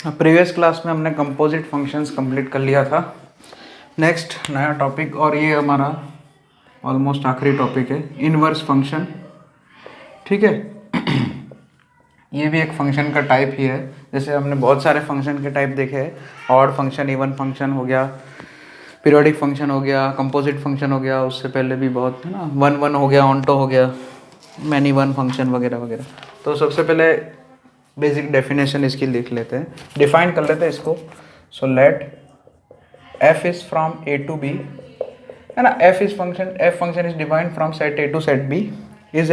Previous class में हमने composite functions complete कर लिया था। नेक्स्ट नया टॉपिक, और ये हमारा ऑलमोस्ट आखिरी टॉपिक है, इनवर्स फंक्शन। ठीक है। ये भी एक फंक्शन का टाइप ही है। जैसे हमने बहुत सारे फंक्शन के टाइप देखे हैं, ऑड फंक्शन, इवन फंक्शन हो गया, पीरियोडिक फंक्शन हो गया, कंपोजिट फंक्शन हो गया, उससे पहले भी बहुत है ना, वन वन हो गया, ऑन्टो हो गया, मैनी वन फंक्शन वगैरह वगैरह। तो सबसे पहले बेसिक डेफिनेशन इसकी लिख लेते हैं, डिफाइन कर लेते हैं इसको। So let f is from A to B, है ना, f function is defined from set A to set B, is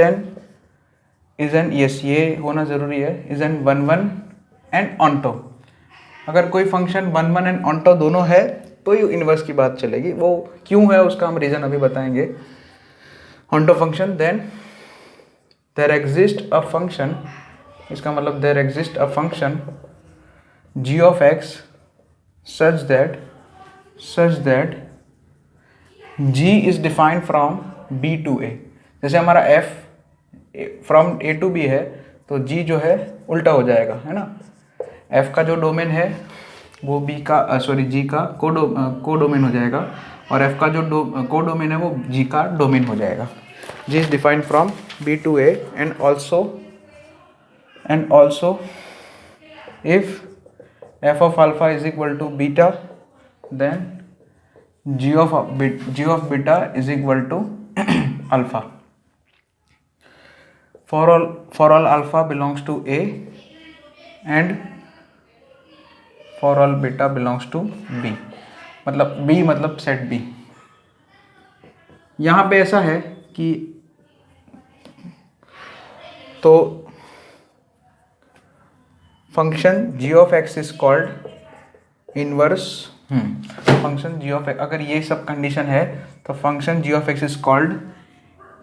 an yes, ये होना जरूरी है, is an one one and onto. अगर कोई function one one and onto दोनों है तो ही इनवर्स की बात चलेगी। वो क्यों है उसका हम रीजन अभी बताएंगे। Onto function, then there exist a function, इसका मतलब there exist a function g of x such that g is defined from b to a। जैसे हमारा f from a to b है तो g जो है उल्टा हो जाएगा, है ना। f का जो डोमेन है वो b का g का को डोमेन हो जाएगा, और f का जो को डोमेन है वो g का डोमेन हो जाएगा। g is defined from b to a and also if f of alpha is equal to beta, then g of beta is equal to alpha for all alpha belongs to a and for all beta belongs to b, मतलब b मतलब set b। यहाँ पे ऐसा है कि तो function g of x is called inverse function g of x, अगर ये सब कंडीशन है तो function g of x is called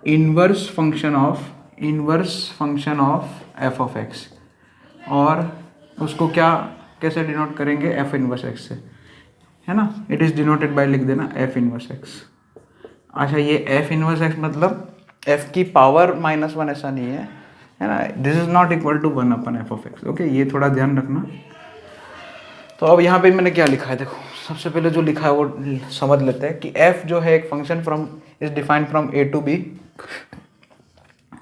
inverse function of f of x, और उसको कैसे डिनोट करेंगे, f इनवर्स x से, है ना। इट इज डिनोटेड बाय, लिख देना f इनवर्स x। अच्छा, ये f इनवर्स x मतलब f की पावर -1 ऐसा नहीं है ना, this is not equal to 1 upon f of x. Okay, ये थोड़ा ध्यान रखना। तो अब यहाँ पे मैंने क्या लिखा है, देखो सबसे पहले जो लिखा है वो समझ लेते हैं कि f जो है एक function is defined from A to B,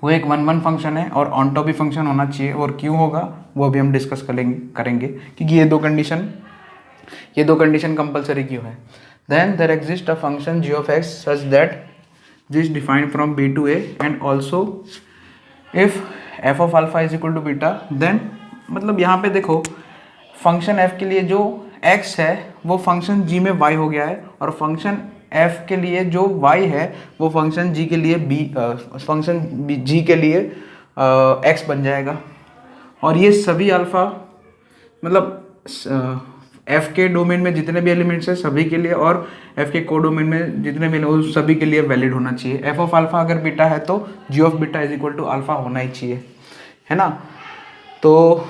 वो एक वन वन फंक्शन है और ऑन टॉप भी फंक्शन होना चाहिए, और क्यों होगा वो भी हम डिस्कस करेंगे क्योंकि ये दो कंडीशन कंपलसरी क्यों है। Then there exist a function g of x such that g is defined from b to a and also if f of alpha is equal to beta, then मतलब यहाँ पे देखो फंक्शन f के लिए जो x है वो function g में y हो गया है, और फंक्शन f के लिए जो y है वो फंक्शन g के लिए g के लिए x बन जाएगा। और ये सभी अल्फा मतलब f के डोमेन में जितने भी एलिमेंट्स हैं सभी के लिए, और f के को डोमेन में जितने भी वो सभी के लिए वैलिड होना चाहिए। f ऑफ अल्फा अगर बीटा है तो g of beta is equal to alpha होना ही चाहिए, है ना। तो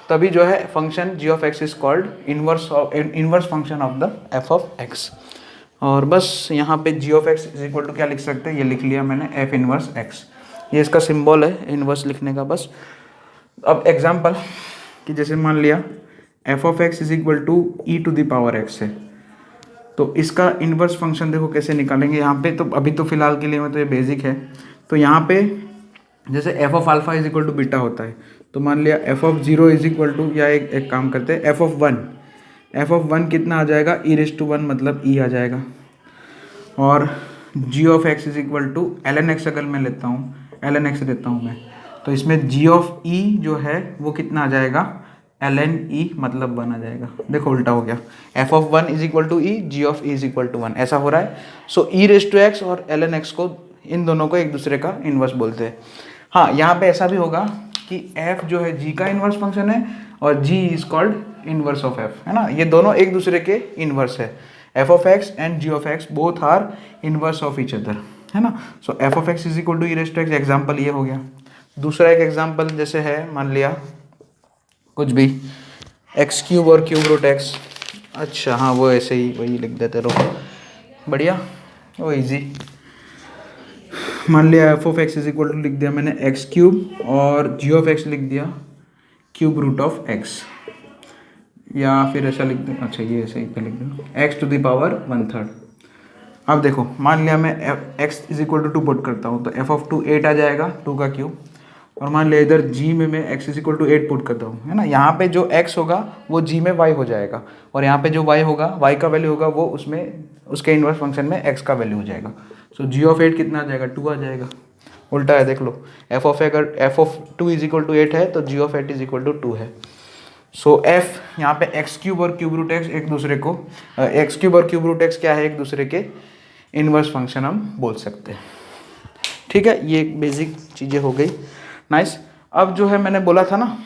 तभी जो है function g of x is called inverse function of the f of x। और बस यहाँ पे g of x is equal to क्या लिख सकते हैं, ये लिख लिया मैंने f इनवर्स x, ये इसका सिंबल है इनवर्स लिखने का बस। अब एग्जाम्पल कि जैसे मान लिया f of x is equal to e to the power x है, तो इसका इनवर्स फंक्शन देखो कैसे निकालेंगे यहाँ पे। तो अभी तो फिलहाल के लिए में तो ये बेसिक है। तो यहाँ पे जैसे f of alpha is equal to beta होता है, तो मान लिया f of 0 is equal to, या एक काम करते हैं, f ऑफ 1 कितना आ जाएगा, e रेज टू 1 मतलब e आ जाएगा, और g of x is equal to ln x, अगर मैं लेता हूँ ln x लेता हूँ मैं, तो इसमें g ऑफ e जो है वो कितना आ जाएगा, ln e मतलब 1 आ जाएगा। देखो उल्टा हो गया, f of 1 is equal to e, g of e is equal to 1 ऐसा हो रहा है। So e raise to x और ln x को, इन दोनों को एक दूसरे का इन्वर्स बोलते हैं। हाँ, यहाँ पे ऐसा भी होगा कि f जो है g का इन्वर्स फंक्शन है और g is called inverse of f, है ना। ये दोनों एक दूसरे के इन्वर्स है, f of x and g of x both are inverse of each other, है ना। So f of x is equal to e raise to x, example ये हो गया। दूसरा एक एग्जाम्पल जैसे है, मान लिया कुछ भी एक्स क्यूब और क्यूब रूट एक्स, अच्छा हाँ वो ऐसे ही वही लिख देते रहो, बढ़िया वो इजी। मान लिया f of x is equal to लिख दिया मैंने एक्स क्यूब, और जी ऑफ एक्स लिख दिया क्यूब रूट ऑफ एक्स। या फिर ऐसा लिख दूँ, अच्छा ये ऐसे ही लिख दूँ x टू द पावर 1/3। अब देखो मान लिया मैं x is equal to 2 put करता हूँ तो f ऑफ 2 8 आ जाएगा, 2 का क्यूब। और मान लिया इधर g में मैं x is equal to 8 put करता हूँ, है ना। यहाँ पे जो x होगा वो g में y हो जाएगा, और यहाँ पे जो y होगा, y का वैल्यू होगा वो उसमें उसके इन्वर्स फंक्शन में x का वैल्यू हो जाएगा। सो g ऑफ 8 कितना आ जाएगा, 2 आ जाएगा। उल्टा है देख लो, f ऑफ अगर f of 2 is equal to 8 है तो g of 8 is equal to 2 है। सो f यहाँ पे एक्स क्यूब और क्यूब रूट एक्स एक दूसरे को एक्स क्यूब और क्यूब रूट एक्स क्या है, एक दूसरे के इनवर्स फंक्शन हम बोल सकते हैं। ठीक है, ये बेसिक चीज़ें हो गई। नाइस। अब जो है मैंने बोला था ना,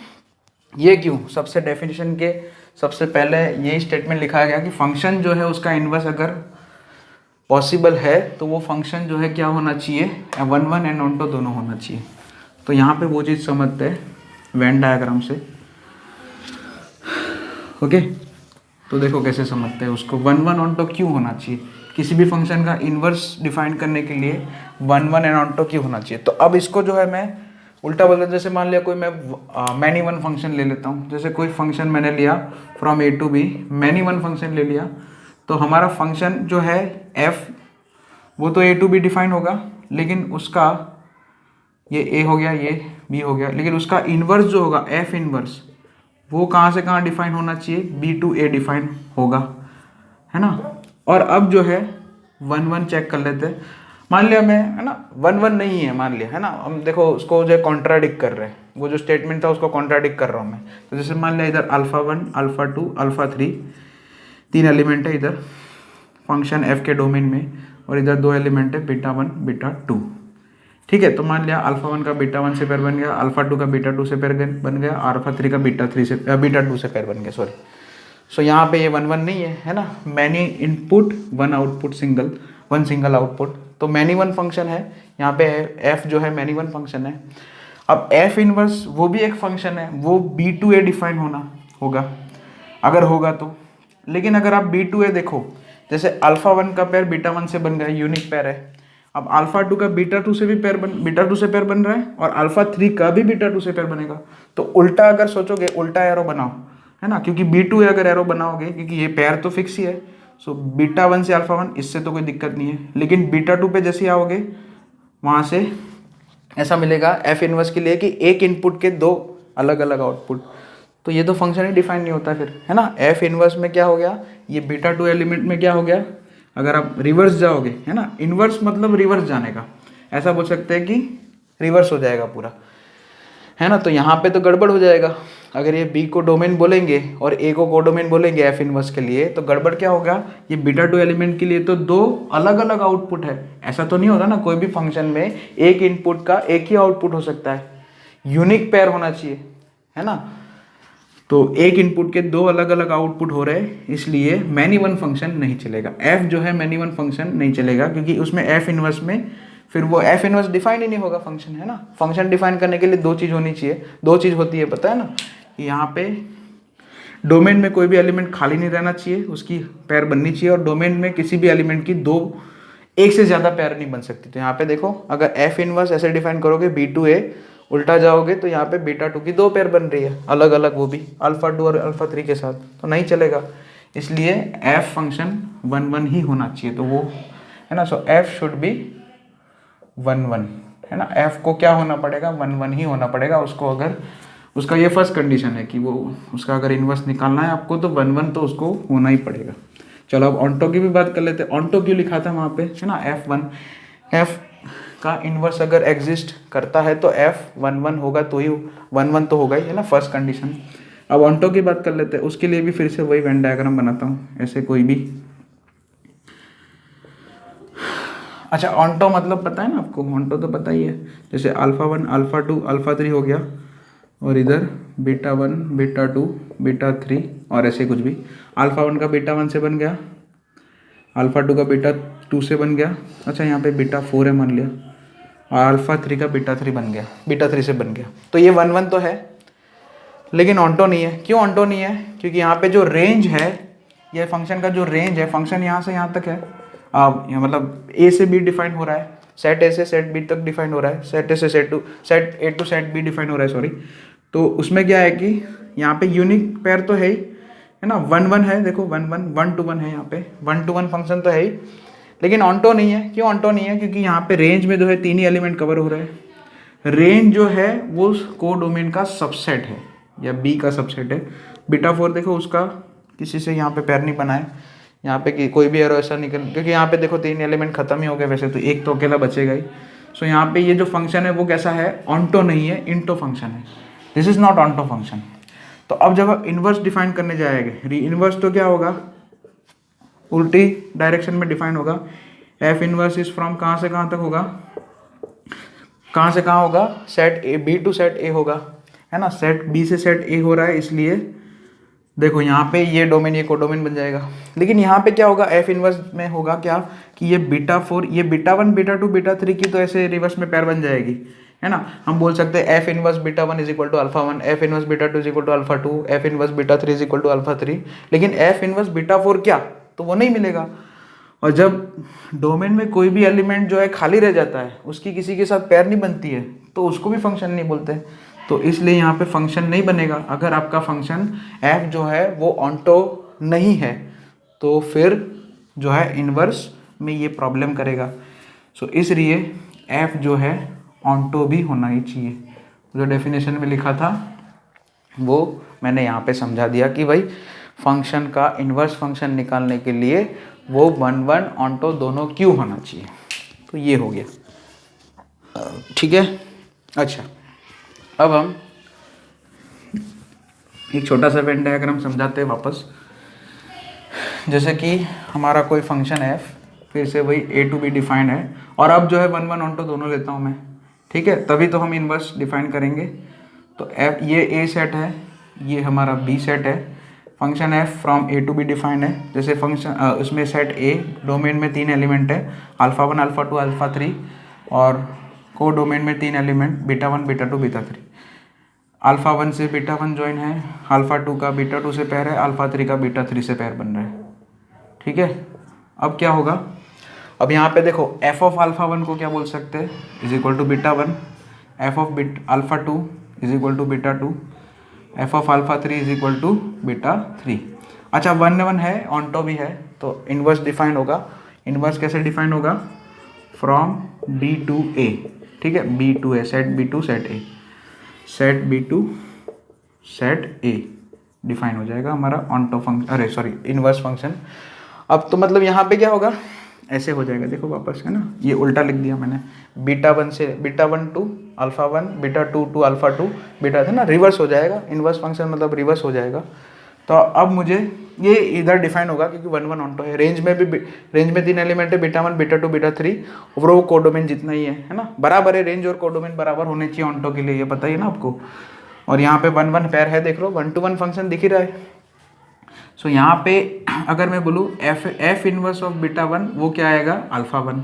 ये क्यों सबसे डेफिनेशन के सबसे पहले यही स्टेटमेंट लिखा गया कि फंक्शन जो है उसका इनवर्स अगर पॉसिबल है तो वो फंक्शन जो है क्या होना चाहिए, 1 एंड ऑन टू दोनों होना चाहिए। तो यहाँ पे वो चीज़ समझते हैं वेन डायग्राम से। ओके तो देखो कैसे समझते हैं उसको, 1 ऑन टू क्यों होना चाहिए, किसी भी फंक्शन का इन्वर्स डिफाइन करने के लिए 1 एंड ऑन टू क्यों होना चाहिए। तो अब इसको जो है मैं उल्टा बोलता हूँ, जैसे मान लिया कोई मैं मैनी वन फंक्शन ले लेता हूँ, जैसे कोई फंक्शन मैंने लिया from a to b, many one function ले लिया, तो हमारा फंक्शन जो है f वो तो a टू b डिफाइन होगा, लेकिन उसका ये a हो गया, ये b हो गया, लेकिन उसका इन्वर्स जो होगा f इन्वर्स वो कहाँ से कहाँ डिफाइन होना चाहिए, b टू a डिफाइन होगा, है ना। और अब जो है 1 चेक कर लेते हैं। मान लिया मैं, है ना, 1 नहीं है मान लिया, है ना, हम देखो उसको जो है कॉन्ट्राडिक्ट कर रहे हैं, वो जो स्टेटमेंट था उसको कॉन्ट्राडिक्ट कर रहा हूँ मैं। तो जैसे मान लिया इधर α1 α2 α3 3 एलिमेंट है इधर फंक्शन f के डोमेन में, और इधर 2 एलिमेंट है β1 β2। ठीक है, तो मान लिया α1 का β1 से पेयर बन गया, α2 का β2 से पेयर बन गया, α3 का β2 से पेयर बन गया, सॉरी। सो यहाँ पे ये 1 नहीं है ना, many input 1 output, single output, तो मैनी वन फंक्शन है यहाँ पे, f जो है मैनी वन फंक्शन है। अब f इनवर्स वो भी एक फंक्शन है, वो b टू a डिफाइन होगा अगर होगा तो। लेकिन अगर आप b टू a देखो, जैसे α1 का पेयर β1 से बन गया, यूनिक पेयर है। अब α2 का β2 से भी β2 से पेयर बन रहा है, और α3 का भी β2 से पेयर बनेगा। तो उल्टा अगर सोचोगे, उल्टा एरो बनाओ, है ना, क्योंकि b2 अगर एरो बनाओगे, क्योंकि ये पेयर तो फिक्स ही है, सो β1 से α1 इससे तो कोई दिक्कत नहीं है। लेकिन β2 पे जैसे आओगे वहाँ से ऐसा मिलेगा f इनवर्स के लिए कि एक इनपुट के 2 अलग अलग आउटपुट, तो ये तो फंक्शन ही डिफाइन नहीं होता फिर, है ना। f इनवर्स में क्या हो गया, ये β2 एलिमेंट में क्या हो गया, अगर आप रिवर्स जाओगे, है ना, इनवर्स मतलब रिवर्स जाने का, ऐसा बोल सकते हैं कि रिवर्स हो जाएगा पूरा, है ना। तो यहाँ पे तो गड़बड़ हो जाएगा, अगर ये b को डोमेन बोलेंगे और a को कोडोमेन बोलेंगे f इनवर्स के लिए, तो गड़बड़ क्या होगा, ये β2 एलिमेंट के लिए तो 2 अलग अलग आउटपुट है, ऐसा तो नहीं होता ना, कोई भी फंक्शन में एक इनपुट का एक ही आउटपुट हो सकता है, यूनिक पेयर होना चाहिए, है ना। तो एक इनपुट के 2 अलग अलग आउटपुट हो रहे हैं, इसलिए मैनी वन फंक्शन नहीं चलेगा, f जो है मैनी वन फंक्शन नहीं चलेगा, क्योंकि उसमें f इनवर्स में फिर वो f इनवर्स डिफाइन ही नहीं होगा फंक्शन, है ना। फंक्शन डिफाइन करने के लिए 2 चीज़ होनी चाहिए, 2 चीज़ होती है, पता है ना, कि यहाँ पे डोमेन में कोई भी एलिमेंट खाली नहीं रहना चाहिए, उसकी पेयर बननी चाहिए, और डोमेन में किसी भी एलिमेंट की 2 एक से ज़्यादा पेयर नहीं बन सकती। तो यहाँ पे देखो, अगर f इनवर्स ऐसे डिफाइन करोगे b टू a, उल्टा जाओगे तो यहाँ पे β2 की 2 पेयर बन रही है अलग अलग, वो भी α2 और α3 के साथ, तो नहीं चलेगा। इसलिए f फंक्शन 1 ही होना चाहिए, तो वो, है ना। सो f शुड बी 1, है ना, f को क्या होना पड़ेगा, 1 ही होना पड़ेगा उसको। अगर उसका ये फर्स्ट कंडीशन है कि वो उसका अगर इन्वर्स निकालना है आपको, तो 1 तो उसको होना ही पड़ेगा। चलो अब ऑन्टो की भी बात कर लेते हैं। ऑन्टो क्यों लिखा था वहाँ पे, है ना, f का इन्वर्स अगर एग्जिस्ट करता है तो f 1 होगा, तो ही 1 तो होगा ही, है ना, फर्स्ट कंडीशन। अब ऑन्टो की बात कर लेते हैं, उसके लिए भी फिर से वही वेन डायग्राम बनाता हूँ, ऐसे कोई भी। अच्छा, ऑन्टो मतलब पता है ना आपको, ऑन्टो तो पता ही है, जैसे α1 α2 α3 हो गया, और इधर β1 β2 β3 और ऐसे कुछ भी। α1 का β1 से बन गया, α2 का β2 से बन गया, अच्छा यहाँ पे β4 है मान लिया, और α3 का β3 बन गया, β3 से बन गया। तो ये 1 तो है, लेकिन ऑन्टो नहीं है। क्यों ऑन्टो नहीं है, क्योंकि यहाँ पे जो रेंज है, ये फंक्शन का जो रेंज है, फंक्शन यहाँ से यहाँ तक है, मतलब a से b डिफाइन हो रहा है, सेट a से सेट b तक डिफाइन हो रहा है, सेट a से set a to set b define हो रहा है, सॉरी। तो उसमें क्या है कि यहाँ पे यूनिक पेयर तो है ही, है ना, 1 1 है, देखो 1 1 1 to 1 है, यहाँ पे 1 to 1 फंक्शन तो है ही, लेकिन ऑनटो नहीं है। क्यों ऑनटो नहीं है? क्योंकि यहाँ पे रेंज में जो है 3 ही एलिमेंट कवर हो रहे हैं। रेंज जो है वो को डोमेन का सबसेट है या बी का सबसेट है। बीटा 4 देखो उसका किसी से यहाँ पे पैर नहीं बनाए, यहाँ पे कोई भी एरो ऐसा निकल, क्योंकि यहाँ पे देखो 3 एलिमेंट खत्म ही हो गए, वैसे तो एक तो अकेला बचेगा ही। सो यहाँ पे ये जो फंक्शन है वो कैसा है? ऑनटो नहीं है, इंटो फंक्शन है। This is not onto function. तो अब जब आप इनवर्स डिफाइन करने जाएंगे, री इनवर्स तो क्या होगा? उल्टी डायरेक्शन में डिफाइन होगा। एफ इनवर्स इज फ्रॉम कहाँ से कहाँ तक होगा? कहाँ से कहाँ होगा? Set A B to set A होगा, है ना। सेट बी से सेट ए हो रहा है, इसलिए देखो यहाँ पे ये डोमेन ये कोडोमेन बन जाएगा। लेकिन यहाँ पे क्या होगा? एफ इनवर्स में होगा क्या कि ये बीटा 4, ये बीटा 1 बीटा 2 बीटा 3 की तो ऐसे रिवर्स में पैर बन जाएगी, है ना। हम बोल सकते हैं f inverse beta 1 is equal to alpha 1, f inverse beta 2 is equal to alpha 2, f inverse beta 3 is equal to alpha 3। लेकिन एफ इनवर्स बीटा 4 क्या? तो वो नहीं मिलेगा। और जब डोमेन में कोई भी एलिमेंट जो है खाली रह जाता है, उसकी किसी के साथ पैर नहीं बनती है, तो उसको भी फंक्शन नहीं बोलते। तो इसलिए यहाँ पे फंक्शन नहीं बनेगा। अगर आपका फंक्शन एफ जो है वो ऑनटो नहीं है, तो फिर जो है इनवर्स में ये प्रॉब्लम करेगा। सो इसलिए एफ जो है ऑनटो भी होना ही चाहिए। जो डेफिनेशन में लिखा था वो मैंने यहाँ पे समझा दिया कि भाई फंक्शन का इनवर्स फंक्शन निकालने के लिए वो 1 1 ऑनटो दोनों क्यों होना चाहिए। तो ये हो गया, ठीक है। अच्छा, अब हम एक छोटा सा वेन डायग्राम समझाते हैं वापस। जैसे कि हमारा कोई फंक्शन है एफ, फिर से वही ए टू बी डिफाइंड है, और अब जो है 1 1 ऑनटो दोनों लेता हूँ मैं, ठीक है। तभी तो हम इनवर्स डिफाइन करेंगे। तो एफ ये ए सेट है, ये हमारा बी सेट है। Function f from A to B defined है। जैसे फंक्शन उसमें सेट ए डोमेन में 3 एलिमेंट है, अल्फा 1 अल्फा 2 अल्फा 3, और को डोमेन में 3 element beta 1 beta 2 beta 3। Alpha 1 से बीटा 1 ज्वाइन है, अल्फा 2 का बीटा 2 से पैर है, अल्फा 3 का बीटा 3 से पैर बन रहा है, ठीक है। अब क्या होगा? अब यहाँ पे देखो एफ ऑफ अल्फा 1 को क्या बोल सकते हैं? Is equal to beta 1, f of alpha 2 is equal to beta 2, f of alpha 3 is equal to beta 3। अच्छा 1 1 है, ऑनटो भी है, तो इनवर्स डिफाइन होगा। इनवर्स कैसे डिफाइन होगा? फ्रॉम बी टू ए, ठीक है। B to A, set B to set A, set B to set A define हो जाएगा हमारा ऑनटो फंक्शन, अरे सॉरी इनवर्स फंक्शन। अब तो मतलब यहाँ पे क्या होगा? ऐसे हो जाएगा, देखो वापस, है ना, ये उल्टा लिख दिया मैंने। बीटा 1 से beta 1 to alpha 1, beta 2 to alpha 2 beta, है ना, रिवर्स हो जाएगा। इनवर्स फंक्शन मतलब रिवर्स हो जाएगा। तो अब मुझे ये इधर डिफाइन होगा क्योंकि 1 1 ऑनटो है। रेंज में 3 एलिमेंट है, बीटा 1 बीटा 2 बीटा 3, और वो कोडोमेन जितना ही है ना, बराबर है। रेंज और कोडोमेन बराबर होने चाहिए ऑनटो के लिए, ये पता ही है ना आपको। और यहाँ पे 1 1 पैर है, देख लो 1 to 1 फंक्शन दिख ही रहा है। सो यहाँ पे अगर मैं बोलूँ एफ इनवर्स ऑफ बीटा 1 वो क्या आएगा? अल्फा 1।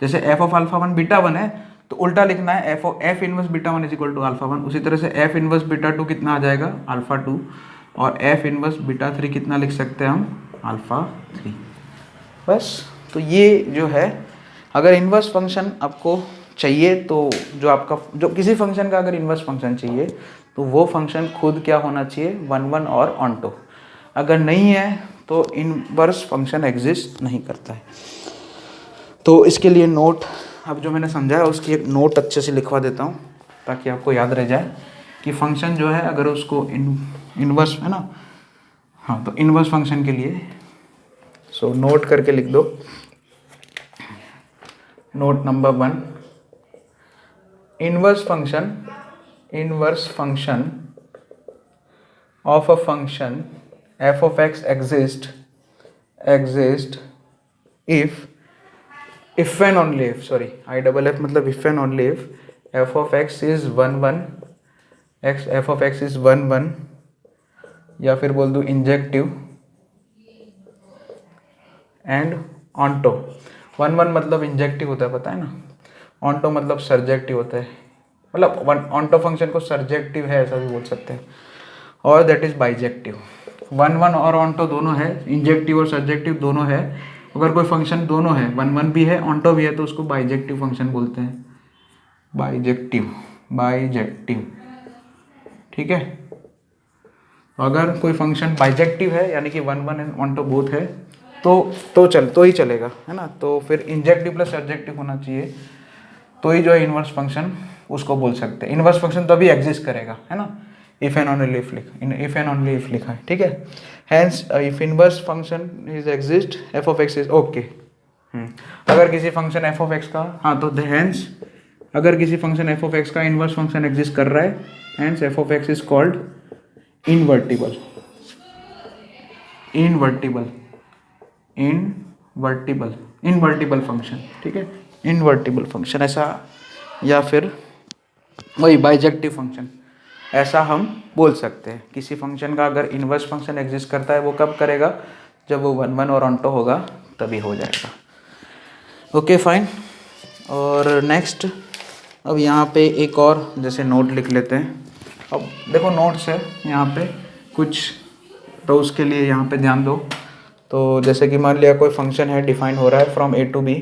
जैसे एफ ऑफ अल्फा 1 बीटा 1 है तो उल्टा लिखना है, f inverse beta 1 is equal to alpha 1। उसी तरह से एफ इनवर्स बीटा 2 कितना आ जाएगा? अल्फा 2। और एफ इनवर्स बीटा 3 कितना लिख सकते हैं हम? अल्फा 3। बस। तो ये जो है, अगर इनवर्स फंक्शन आपको चाहिए तो जो किसी फंक्शन का अगर इनवर्स फंक्शन चाहिए तो वो फंक्शन खुद क्या होना चाहिए? 1 1 और ऑनटो। अगर नहीं है तो इनवर्स फंक्शन एग्जिस्ट नहीं करता है। तो इसके लिए नोट, अब जो मैंने समझाया उसकी एक नोट अच्छे से लिखवा देता हूँ ताकि आपको याद रह जाए कि फंक्शन जो है अगर उसको इनवर्स है ना, हाँ, तो इनवर्स फंक्शन के लिए सो नोट करके लिख दो। Note number 1, inverse function of a function f of x exist if and only if, sorry, I double f मतलब if and only if f of x is 1 1, f of x is 1 1, या फिर बोल दूँ injective and onto. 1 1 मतलब injective होता है, पता है ना। ऑनटो मतलब सर्जेक्टिव होता है, मतलब ऑनटो फंक्शन को सर्जेक्टिव है ऐसा भी बोल सकते हैं, और दैट इज बाइजेक्टिव। 1 1 और ऑनटो दोनों है, इंजेक्टिव और सर्जेक्टिव दोनों है। अगर कोई फंक्शन दोनों है, 1 1 भी है ऑनटो भी है, तो उसको बाइजेक्टिव फंक्शन बोलते हैं। बाइजेक्टिव, ठीक है। अगर कोई फंक्शन बाइजेक्टिव है यानी कि 1 1 एंड 1 टू बोथ है तो ही चलेगा, है ना। तो फिर इंजेक्टिव प्लस एडजेक्टिव होना चाहिए, तो ही जो है इनवर्स फंक्शन उसको बोल सकते हैं। इनवर्स फंक्शन तभी एग्जिस्ट करेगा, है ना, इफ एंड ओनली इफ लिखा है, ठीक है। Hence if inverse function is exist F of x is okay. अगर किसी फंक्शन एफ ऑफ एक्स का, हाँ तो हेंस अगर किसी फंक्शन एफ ऑफ एक्स का इनवर्स फंक्शन एग्जिस्ट कर रहा है, hence F of x is called invertible function, ठीक है, इनवर्टिबल फंक्शन ऐसा, या फिर वही बाइजेक्टिव फंक्शन ऐसा हम बोल सकते हैं। किसी फंक्शन का अगर इनवर्स फंक्शन एग्जिस्ट करता है वो कब करेगा, जब वो 1 1 और ऑन टू होगा तभी हो जाएगा। Okay fine. और नेक्स्ट अब यहाँ पे एक और जैसे नोट लिख लेते हैं। अब देखो नोट्स है यहाँ पे कुछ, तो उसके लिए यहाँ पे ध्यान दो। तो जैसे कि मान लिया कोई फंक्शन है डिफाइन हो रहा है from A to B,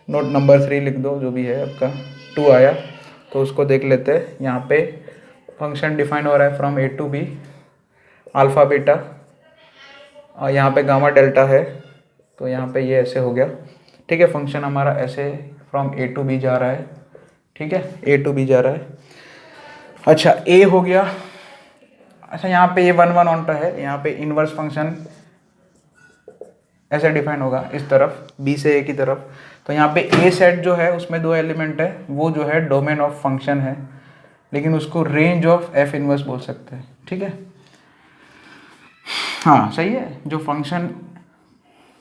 note number 3 लिख दो, जो भी है आपका 2 आया तो उसको देख लेते हैं। यहाँ पे फंक्शन डिफाइन हो रहा है from A to B alpha beta, और यहाँ पे गामा डेल्टा है, तो यहाँ पे ये ऐसे हो गया, ठीक है। फंक्शन हमारा ऐसे फ्रॉम ए टू बी जा रहा है, ठीक है, ए टू बी जा रहा है। अच्छा ए हो गया। अच्छा यहाँ पे ये 1 1 ऑन टू है, यहाँ पे इनवर्स फंक्शन ऐसे डिफाइन होगा इस तरफ, बी से ए की तरफ। तो यहाँ पे ए सेट जो है उसमें 2 एलिमेंट है, वो जो है डोमेन ऑफ फंक्शन है, लेकिन उसको रेंज ऑफ एफ इनवर्स बोल सकते हैं, ठीक है। हाँ सही है, जो फंक्शन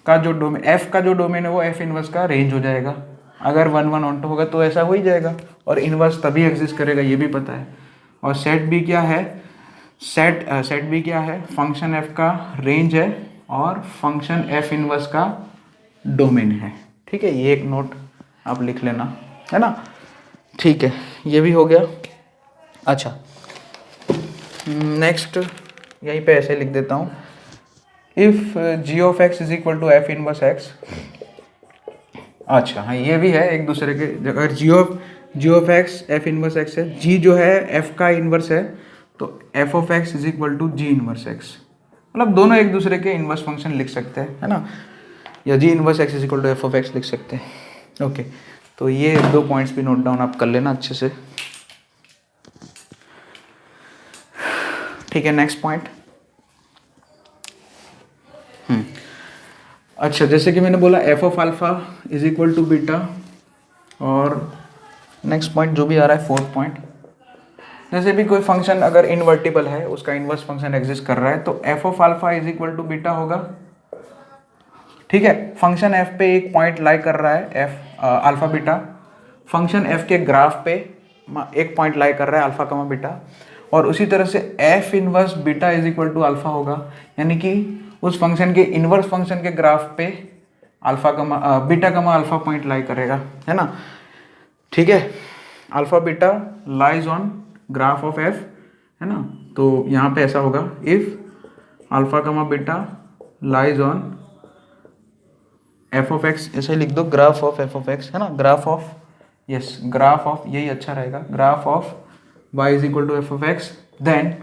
का जो डोमेन एफ का जो डोमेन है वो एफ इनवर्स का रेंज हो जाएगा। अगर 1 1 ऑन टू होगा तो ऐसा हो ही जाएगा, और इनवर्स तभी एग्जिस्ट करेगा, ये भी पता है। और सेट बी क्या है, सेट बी क्या है, फंक्शन एफ का रेंज है और फंक्शन एफ इनवर्स का डोमेन है, ठीक है। ये एक नोट आप लिख लेना, है ना, ठीक है, ये भी हो गया। अच्छा नेक्स्ट यहीं पे ऐसे लिख देता हूँ, if G of x is equal to F inverse X. अच्छा हाँ ये भी है एक दूसरे के, अगर G of X F inverse x है, जी जो है एफ का इनवर्स है, तो F of x is equal to G inverse X, मतलब दोनों एक दूसरे के इनवर्स फंक्शन लिख सकते हैं, है ना, या g inverse x is equal to f of x लिख सकते हैं। ओके तो ये 2 पॉइंट्स भी नोट डाउन आप कर लेना अच्छे से, ठीक है। नेक्स्ट पॉइंट, अच्छा जैसे कि मैंने बोला f of alpha is equal to beta, और नेक्स्ट पॉइंट जो भी आ रहा है 4th पॉइंट, जैसे भी कोई फंक्शन अगर इनवर्टिबल है, उसका इनवर्स फंक्शन एग्जिस्ट कर रहा है, तो F of alpha is equal to beta होगा, ठीक है। फंक्शन एफ पे एक पॉइंट लाई कर रहा है, F alpha beta, function F के ग्राफ पे एक पॉइंट लाई कर रहा है अल्फा कमा बीटा, और उसी तरह से f inverse beta is equal to alpha होगा, यानी कि उस फंक्शन के इनवर्स फंक्शन के ग्राफ पे alpha comma beta comma alpha point lie करेगा, है ना, ठीक है। Alpha beta lies on graph of f, है ना, तो यहाँ पे ऐसा होगा, if alpha comma beta lies on f of x, ऐसे लिख दो, graph of f of x, है ना, graph of, yes graph of, यही अच्छा रहेगा, graph of y is equal to f of x, then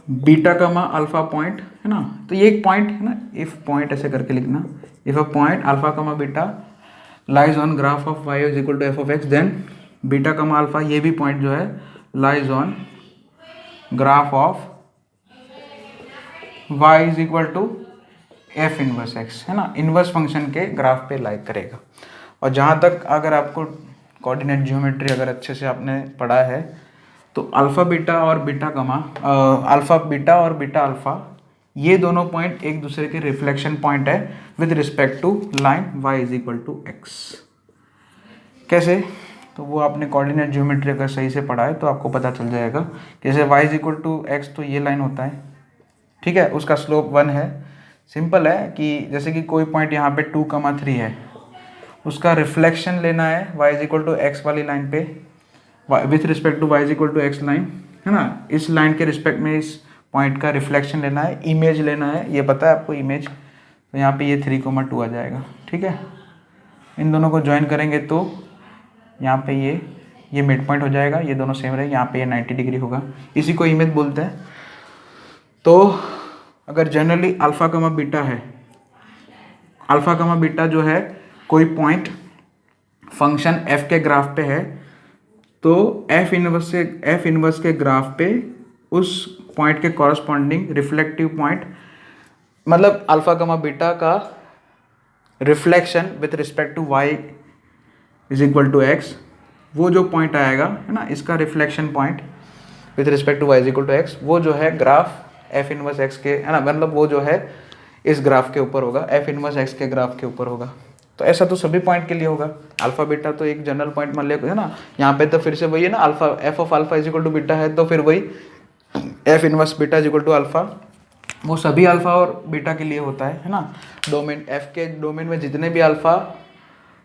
beta comma alpha point, है ना, तो ये एक पॉइंट है ना, इफ पॉइंट ऐसे करके लिखना, if a point alpha comma beta lies on graph of y is equal to f of x, then beta comma alpha, ये भी पॉइंट जो है lies on graph of y is equal to F inverse x, है ना, inverse function के graph पे lie करेगा। और जहाँ तक अगर आपको कोऑर्डिनेट ज्योमेट्री अगर अच्छे से आपने पढ़ा है, तो अल्फा बीटा और बीटा कमा अल्फा बीटा और बीटा अल्फा, ये दोनों पॉइंट एक दूसरे के रिफ्लेक्शन पॉइंट है with respect to line y is equal to x. कैसे, तो वो आपने कोऑर्डिनेट ज्योमेट्री अगर सही से पढ़ा है तो आपको पता चल जाएगा। जैसे y is equal to x, तो ये लाइन होता है, ठीक है, उसका स्लोप 1 है। सिंपल है कि जैसे कि कोई पॉइंट यहाँ पे 2,3 है, उसका रिफ्लेक्शन लेना है y is equal to x वाली लाइन पे, with respect to y is equal to x line, है ना, इस लाइन के रिस्पेक्ट में इस पॉइंट का रिफ्लेक्शन लेना है, इमेज लेना है, ये पता है आपको इमेज, तो यहाँ पे ये 3,2 आ जाएगा, ठीक है। इन दोनों को ज्वाइन करेंगे तो यहाँ पे ये ये मिड पॉइंट हो जाएगा, ये दोनों सेम रहे, यहाँ पे ये 90 डिग्री होगा, इसी को इमेज बोलते हैं। तो अगर जनरली अल्फ़ा कमा बीटा है, अल्फ़ा कमा बीटा जो है कोई पॉइंट फंक्शन एफ के ग्राफ पे है, तो एफ इनवर्स के ग्राफ पे उस पॉइंट के कॉरस्पॉन्डिंग रिफ्लेक्टिव पॉइंट, मतलब अल्फ़ा कमा बीटा का reflection with respect to y is equal to x, वो जो पॉइंट आएगा है ना, इसका reflection point with respect to y is equal to x, वो जो है ग्राफ एफ इनवर्स एक्स के, है ना, मतलब वो जो है इस ग्राफ के ऊपर होगा, एफ इनवर्स एक्स के ग्राफ के ऊपर होगा। तो ऐसा तो सभी पॉइंट के लिए होगा। अल्फा बीटा तो एक जनरल पॉइंट मान लिया है ना, यहाँ पे तो फिर से वही है ना, alpha f of alpha is equal to beta है, तो फिर वही f inverse beta is equal to alpha, वो सभी अल्फा और बीटा के लिए होता है ना। डोमेन एफ के डोमेन में जितने भी अल्फा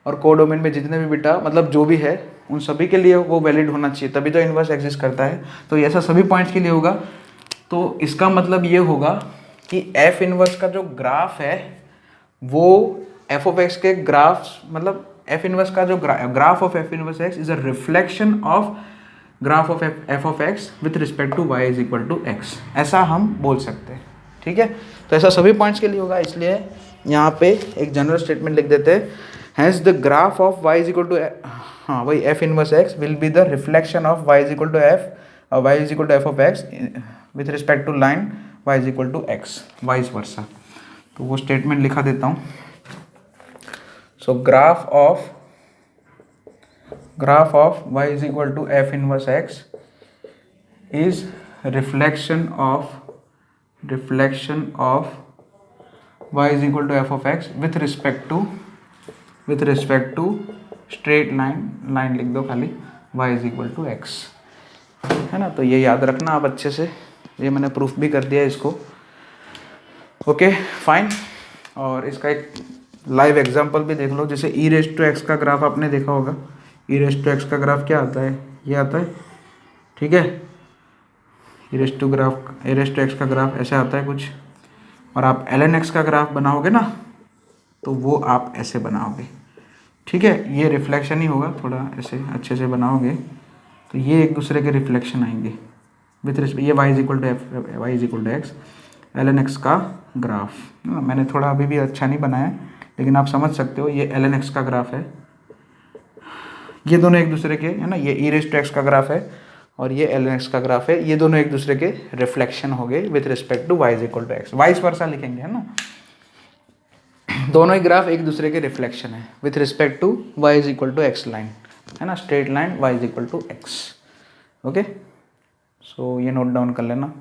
और को डोमेन में जितने भी बीटा, मतलब जो भी है उन सभी के लिए वो वैलिड होना चाहिए, तभी तो इनवर्स एग्जिस्ट करता है। तो ऐसा सभी पॉइंट्स के लिए होगा। तो इसका मतलब ये होगा कि एफ इनवर्स का जो ग्राफ है वो एफ ऑफ एक्स के ग्राफ, मतलब एफ इनवर्स का जो graph of f inverse x is a reflection of graph of f of x with respect to y is equal to x, ऐसा हम बोल सकते हैं। ठीक है, तो ऐसा सभी पॉइंट्स के लिए होगा, इसलिए यहाँ पे एक जनरल स्टेटमेंट लिख देते हैं, hence the graph of y is equal to, हाँ वही f inverse x will be the reflection of y is equal to f, y is equal to f of x with respect to line y is equal to x, vice versa. तो वो statement लिखा देता हूँ। सो graph of y is equal to f inverse x is reflection of y is equal to f of x with respect to straight line लिख दो खाली, y is equal to x, है ना। तो ये याद रखना आप अच्छे से, ये मैंने प्रूफ भी कर दिया इसको। Okay fine. और इसका एक लाइव एग्जांपल भी देख लो, जैसे ई रेज टू एक्स का ग्राफ आपने देखा होगा। ई रेज टू एक्स का ग्राफ क्या आता है, ये आता है, ठीक है। ई रेज टू एक्स का ग्राफ ऐसे आता है कुछ, और आप ln x का ग्राफ बनाओगे ना तो वो आप ऐसे बनाओगे, ठीक है। ये रिफ्लेक्शन ही होगा, थोड़ा ऐसे अच्छे से बनाओगे तो ये एक दूसरे के रिफ्लेक्शन आएंगे विथ रिस्पेक्ट, ये y is equal to x, ln x का ग्राफ। मैंने थोड़ा अभी भी अच्छा नहीं बनाया, लेकिन आप समझ सकते हो, ये ln x का ग्राफ है, ये दोनों एक दूसरे के, है ना, ये ई रेज टू एक्स का ग्राफ है और ये ln x का ग्राफ है, ये दोनों एक दूसरे के रिफ्लेक्शन हो गए with respect to y is equal to x, vice versa लिखेंगे, है ना। दोनों ही ग्राफ एक दूसरे के रिफ्लेक्शन है with respect to y is equal to x line, है ना, straight line y is equal to X. Okay, so ये नोट डाउन कर लेना।